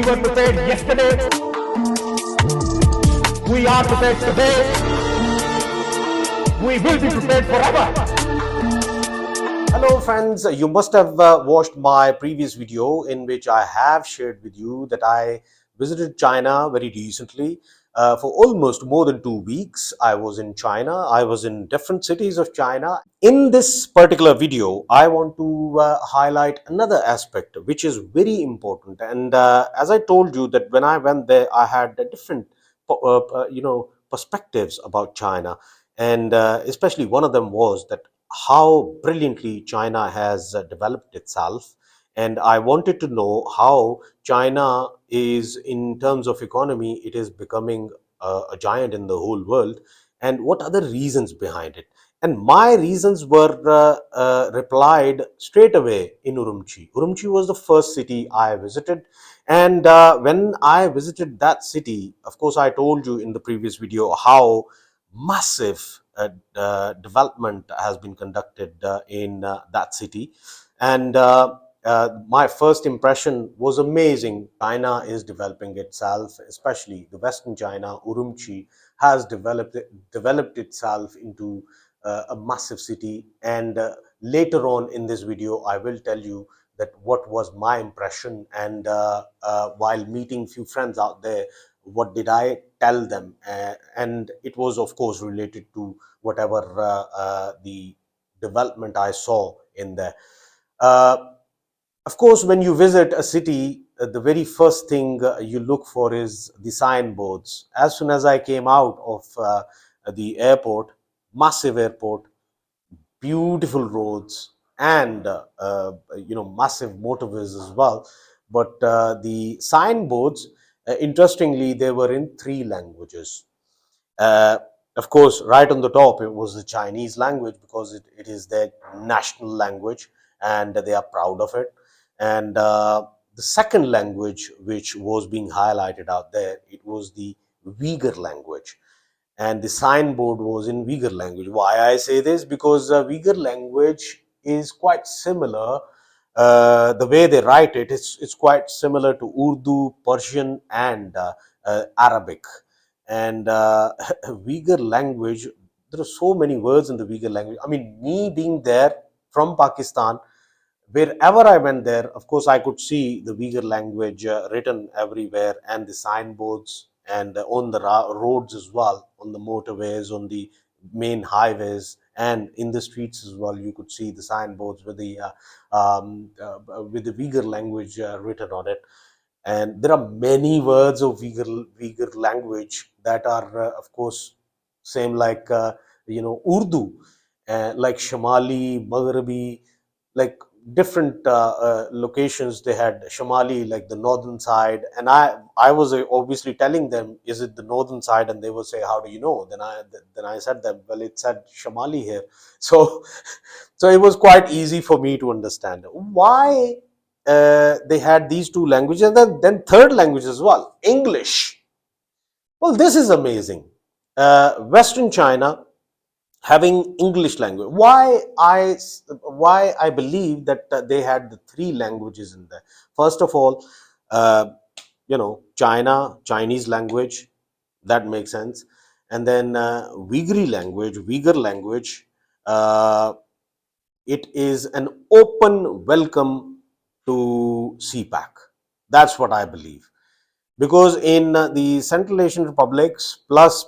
were prepared yesterday. We are prepared today. We will be prepared forever. Hello friends, you must have watched my previous video in which I have shared with you that I visited China very recently. For almost more than 2 weeks, I was in China. I was in different cities of China. In this particular video, I want to highlight another aspect which is very important. And as I told you that when I went there, I had a different, perspectives about China. And especially one of them was that how brilliantly China has developed itself. And I wanted to know how China is, in terms of economy, it is becoming a giant in the whole world, and what are the reasons behind it. And my reasons were replied straight away in Urumqi. Urumqi was the first city I visited. And when I visited that city, of course, I told you in the previous video how massive development has been conducted in that city. And my first impression was amazing. China is developing itself, especially the Western China. Urumqi has developed itself into a massive city. And later on in this video, I will tell you that what was my impression. And while meeting few friends out there, what did I tell them? And it was, of course, related to whatever the development I saw in there. Uh, of course, when you visit a city, the very first thing you look for is the signboards. As soon as I came out of the airport, massive airport, beautiful roads, and massive motorways as well. But the signboards, interestingly, they were in three languages. uh, of course, right on the top, it was the Chinese language because it is their national language and they are proud of it. And the second language which was being highlighted out there, it was the Uyghur language. And the signboard was in Uyghur language. Why I say this? Because Uyghur language is quite similar. The way they write it, it's quite similar to Urdu, Persian, and Arabic. And Uyghur language, there are so many words in the Uyghur language. I mean, me being there from Pakistan, wherever I went there, of course, I could see the Uyghur language written everywhere, and the signboards, and on the roads as well, on the motorways, on the main highways, and in the streets as well. You could see the signboards with the Uyghur language written on it. And there are many words of Uyghur language that are, of course, same like Urdu, like Shamali, Maghrabi, like different locations. They had Shamali, like the northern side, and I was obviously telling them, is it the northern side? And they would say, how do you know? Then I said them, well, it said Shamali here. So so it was quite easy for me to understand why they had these two languages. And then third language as well, English. Well, this is amazing. Western China having English language. Why I believe that they had the three languages in there. First of all, uh, Chinese language, that makes sense. And then Uyghur language. Uh, it is an open welcome to CPAC. That's what I believe. Because in the Central Asian republics, plus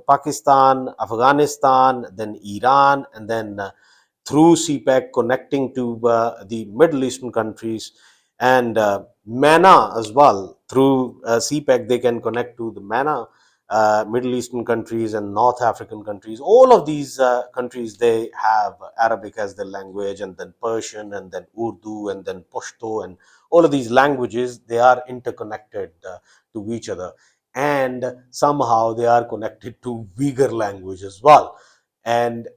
Pakistan, Afghanistan, then Iran, and then through CPAC connecting to the Middle Eastern countries, and MENA as well. Through CPAC, they can connect to the MENA, Middle Eastern countries and North African countries. All of these countries, they have Arabic as their language, and then Persian, and then Urdu, and then Pashto, and all of these languages, they are interconnected to each other. And somehow they are connected to Uyghur language as well. And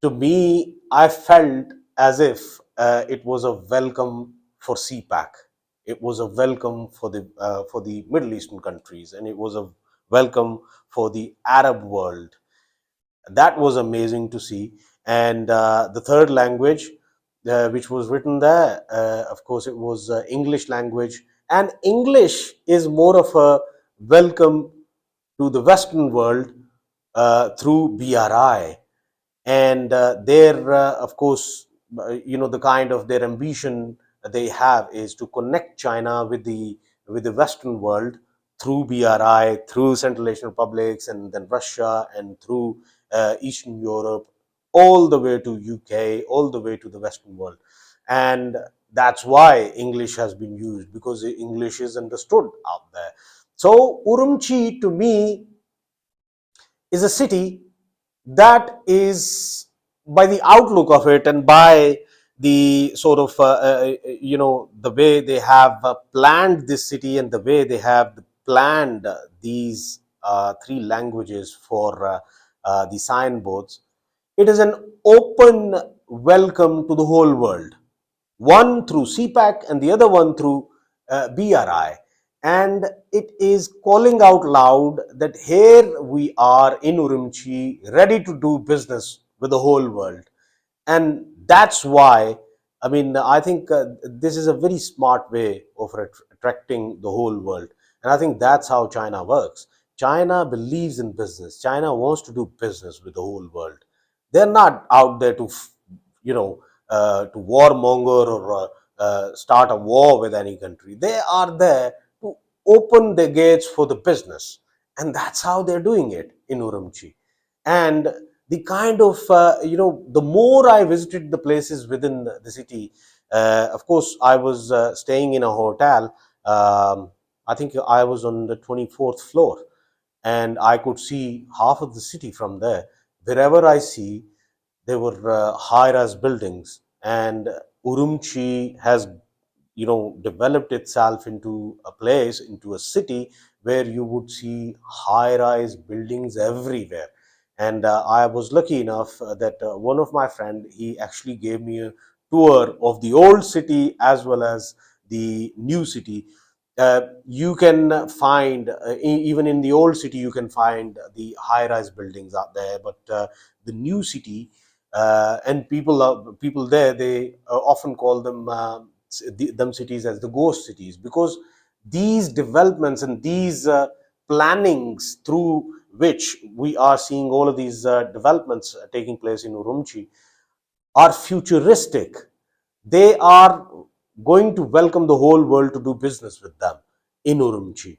to me, I felt as if it was a welcome for CPAC. It was a welcome for the Middle Eastern countries, and it was a welcome for the Arab world. That was amazing to see. And the third language which was written there, of course, it was English language. and English is more of a welcome to the Western world through BRI. And their of course the kind of their ambition they have is to connect China with the Western world through BRI, through Central Asian republics, and then Russia, and through Eastern Europe, all the way to UK, all the way to the Western world. And that's why English has been used, because English is understood out there. So Urumqi to me is a city that is, by the outlook of it and by the sort of the way they have planned this city, and the way they have planned these three languages for the signboards, it is an open welcome to the whole world, one through CPAC and the other one through BRI. And it is calling out loud that here we are in Urumqi, ready to do business with the whole world. And that's why, I mean, I think this is a very smart way of attracting the whole world. And I think that's how China works. China believes in business. China wants to do business with the whole world. They're not out there to, to warmonger or start a war with any country. They are there to open the gates for the business. And that's how they're doing it in Urumqi. And the kind of the more I visited the places within the city, of course I was staying in a hotel. I think I was on the 24th floor, and I could see half of the city from there. Wherever I see, there were high-rise buildings, and Urumqi has developed itself into a place, into a city where you would see high-rise buildings everywhere. And I was lucky enough that one of my friend, he actually gave me a tour of the old city as well as the new city. You can find even in the old city you can find the high-rise buildings out there, but the new city, and people there, they often call them them cities as the ghost cities, because these developments and these plannings through which we are seeing all of these developments taking place in Urumqi are futuristic. They are going to welcome the whole world to do business with them in Urumqi.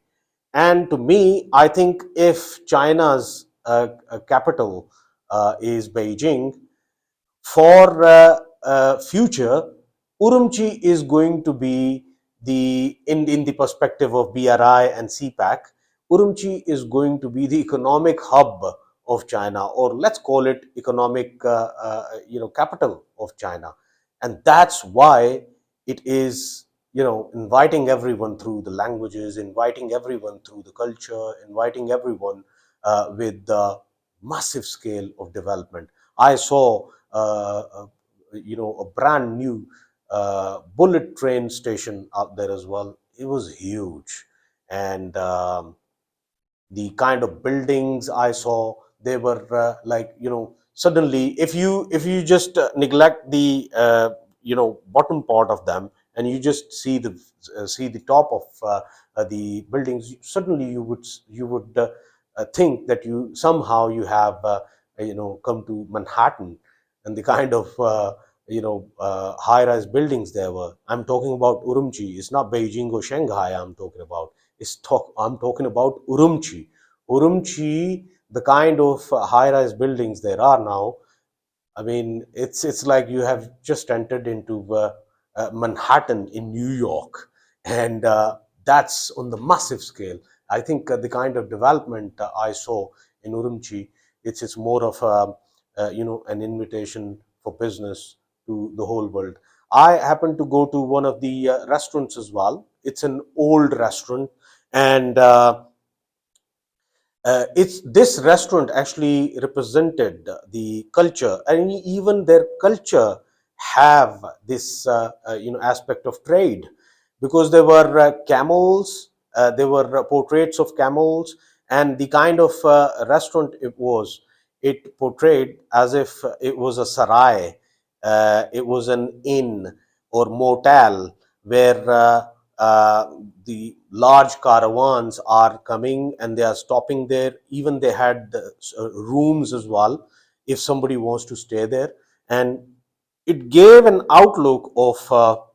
And to me, I think if China's capital is Beijing, for future, Urumqi is going to be in the perspective of BRI and CPAC, Urumqi is going to be the economic hub of China, or let's call it economic capital of China. And that's why it is inviting everyone through the languages, inviting everyone through the culture, inviting everyone with the massive scale of development. I saw a brand new bullet train station out there as well. It was huge. And the kind of buildings I saw, they were like, suddenly if you just neglect the bottom part of them, and you just see the top of the buildings, suddenly you would think that you somehow you have come to Manhattan. And the kind of high-rise buildings there were. I'm talking about Urumqi. It's not Beijing or Shanghai I'm talking about. I'm talking about Urumqi. Urumqi, the kind of high-rise buildings there are now, I mean, it's like you have just entered into Manhattan in New York, and that's on the massive scale. I think the kind of development I saw in Urumqi, it's more of an invitation for business to the whole world. I happened to go to one of the restaurants as well. It's an old restaurant, and it's this restaurant actually represented the culture, and even their culture have this aspect of trade, because there were camels, there were portraits of camels, and the kind of restaurant it portrayed as if it was a sarai, it was an inn or motel where uh, the large caravans are coming and they are stopping there. Even they had rooms as well if somebody wants to stay there. And it gave an outlook of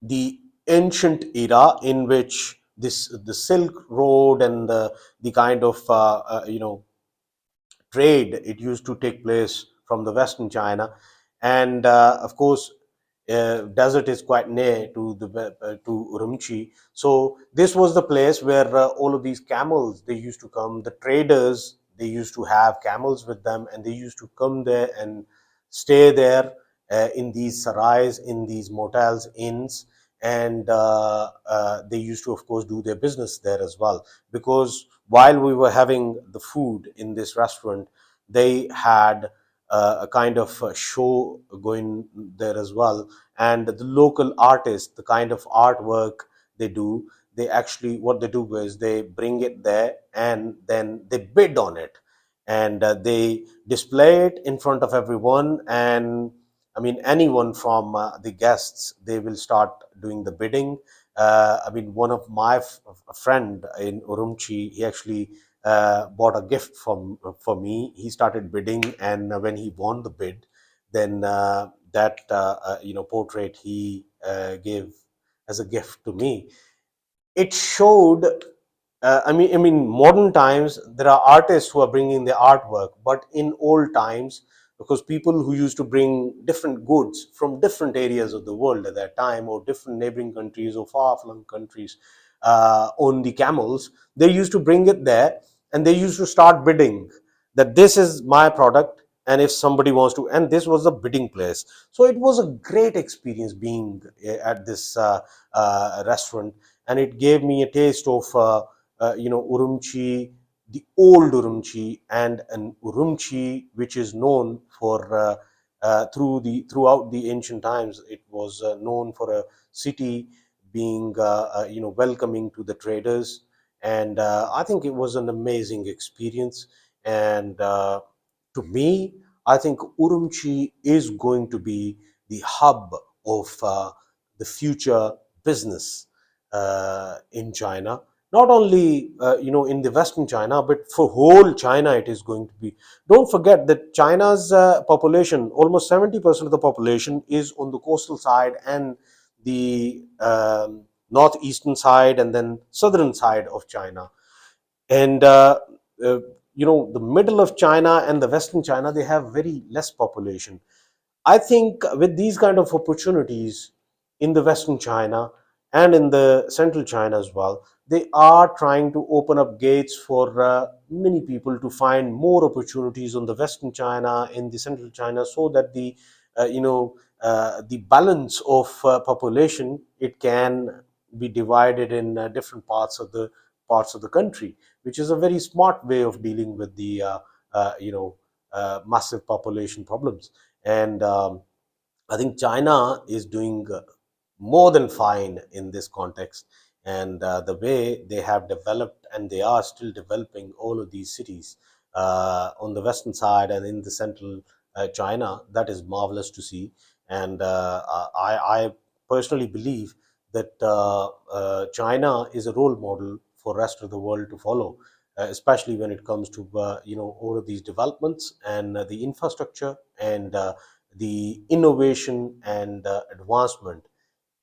the ancient era in which the Silk Road and the kind of trade it used to take place from the western China. And of course, desert is quite near to the to Urumqi. So this was the place where all of these camels they used to come. The traders they used to have camels with them, and they used to come there and stay there in these sarais, in these motels, inns, and they used to, of course, do their business there as well. Because while we were having the food in this restaurant, they had a kind of a show going there as well. And the local artists, the kind of artwork they do, they actually, what they do is they bring it there and then they bid on it, and they display it in front of everyone. And I mean, anyone from the guests, they will start doing the bidding. I mean, one of my friend in Urumqi, he actually bought a gift for me. He started bidding, and when he won the bid, then that portrait he gave as a gift to me. It showed I mean, modern times there are artists who are bringing their artwork, but in old times, because people who used to bring different goods from different areas of the world at that time, or different neighboring countries or far-flung countries, on the camels, they used to bring it there, and they used to start bidding that this is my product, and if somebody wants to, and this was a bidding place. So it was a great experience being at this restaurant, and it gave me a taste of Urumqi, the old Urumqi, and an Urumqi which is known for throughout the ancient times. It was known for a city being welcoming to the traders, and I think it was an amazing experience. And to me, I think Urumqi is going to be the hub of the future business in China. Not only in the Western China, but for whole China, it is going to be. Don't forget that China's population, almost 70% of the population, is on the coastal side and the northeastern side, and then southern side of China. And uh, the middle of China and the Western China, they have very less population. I think with these kind of opportunities in the Western China and in the Central China as well, they are trying to open up gates for many people to find more opportunities on the Western China, in the Central China, so that the balance of population, it can be divided in different parts of the country, which is a very smart way of dealing with the massive population problems. And I think China is doing more than fine in this context. And the way they have developed, and they are still developing all of these cities on the western side and in the central China, that is marvelous to see. And I personally believe that China is a role model for rest of the world to follow, especially when it comes to all of these developments and the infrastructure and the innovation and advancement,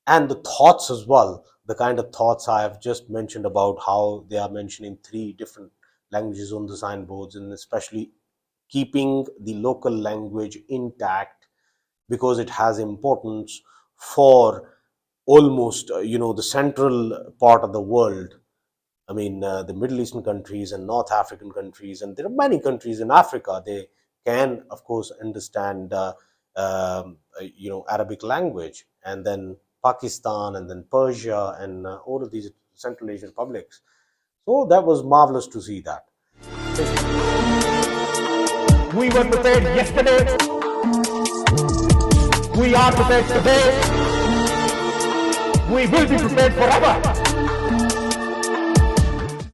and the thoughts as well. The kind of thoughts I have just mentioned about how they are mentioning three different languages on the signboards, and especially keeping the local language intact, because it has importance for almost the central part of the world. I mean, the Middle Eastern countries and North African countries, and there are many countries in Africa. They can, of course, understand, Arabic language, and then Pakistan, and then Persia, and all of these Central Asian republics. So that was marvelous to see that. We were prepared yesterday. We are prepared today. We will be prepared forever.